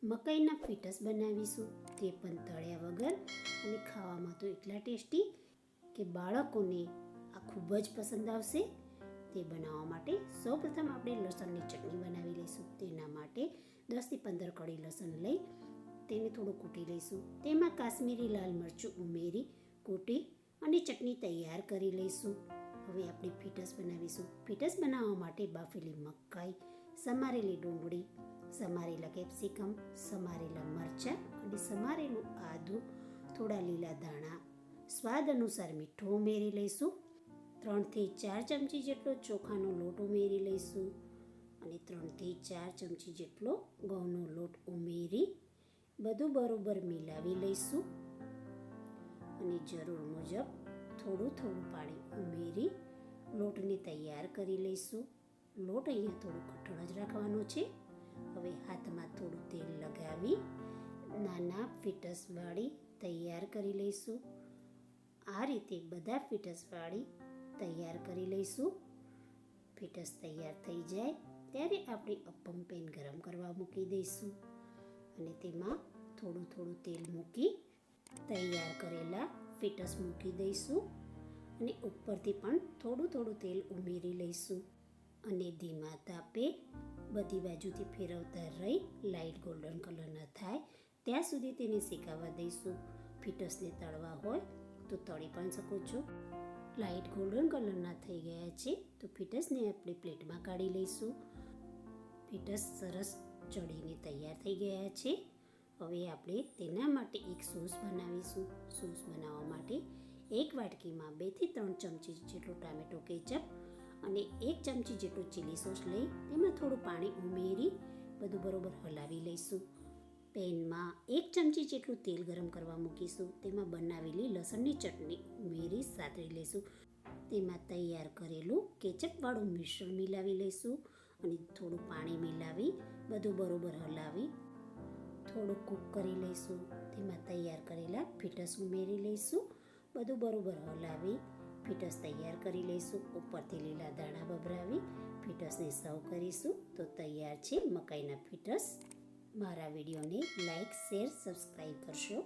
મકાઈના ફીટસ બનાવીશું, તે પણ તળ્યા વગર અને ખાવામાં તો એટલા ટેસ્ટી કે બાળકોને આ ખૂબ જ પસંદ આવશે. તે બનાવવા માટે સૌપ્રથમ આપણે લસણની ચટણી બનાવી લઈશું. તેના માટે 10થી 15 કળી લસણ લઈ તેને થોડું કૂટી લઈશું. તેમાં કાશ્મીરી લાલ મરચું ઉમેરી કૂટી અને ચટણી તૈયાર કરી લઈશું. હવે આપણે ફીટસ બનાવીશું. ફીટસ બનાવવા માટે બાફેલી મકાઈ, સમારેલી ડુંગળી, સમારેલા કેપ્સિકમ, સમારેલા મરચાં અને સમારેલું આદું, થોડા લીલા ધાણા, સ્વાદ અનુસાર મીઠું ઉમેરી લઈશું. 3થી 4 ચમચી જેટલો ચોખાનો લોટ ઉમેરી લઈશું અને 3થી 4 ચમચી જેટલો ઘઉંનો લોટ ઉમેરી બધું બરોબર મિલાવી લઈશું અને જરૂર મુજબ થોડું પાણી ઉમેરી લોટને તૈયાર કરી લઈશું. લોટ અહીંયા થોડું કઠણ જ રાખવાનો છે. હવે હાથમાં થોડું તેલ લગાવી નાના ફીટસ વાળી તૈયાર કરી લઈશું. આ રીતે બધા ફીટસ વાળી તૈયાર કરી લઈશું. ફીટસ તૈયાર થઈ જાય ત્યારે આપણે અપ્પમ પેન ગરમ કરવા મૂકી દઈશું અને તેમાં થોડું તેલ મૂકી તૈયાર કરેલા ફીટસ મૂકી દઈશું અને ઉપરથી પણ થોડું તેલ ઉમેરી લઈશું અને ધીમા તાપે બધી બાજુથી ફેરવતા રહી લાઇટ ગોલ્ડન કલરના થાય ત્યાં સુધી તેને શેકાવા દઈશું. ફીટસને તળવા હોય તો તળી પણ શકો છો. લાઇટ ગોલ્ડન કલરના થઈ ગયા છે તો ફીટસને આપણે પ્લેટમાં કાઢી લઈશું. ફીટસ સરસ ચડીને તૈયાર થઈ ગયા છે. હવે આપણે તેના માટે એક સોસ બનાવીશું. સોસ બનાવવા માટે એક વાટકીમાં 2થી 3 ચમચી જેટલો ટામેટો કેચઅપ અને 1 ચમચી જેટલો ચીલી સોસ લઈ તેમાં થોડું પાણી ઉમેરી બધું બરોબર હલાવી લઈશું. પેનમાં 1 ચમચી જેટલું તેલ ગરમ કરવા મૂકીશું. તેમાં બનાવેલી લસણની ચટણી ઉમેરી સાતળી લઈશું. તેમાં તૈયાર કરેલું કેચઅપવાળું મિશ્રણ મિલાવી લઈશું અને થોડું પાણી મિલાવી બધું બરોબર હલાવી થોડું કૂક કરી લઈશું. તેમાં તૈયાર કરેલા ફીટસ ઉમેરી લઈશું. બધું બરોબર હલાવી ફીટસ તૈયાર કરી લઈશું. ઉપરથી લીલા દાણા ભભરાવી ફીટસને સર્વ કરીશું તો તૈયાર છે મકાઈના ફીટસ. મારા વિડીયોને લાઈક, શેર, સબસ્ક્રાઈબ કરશો.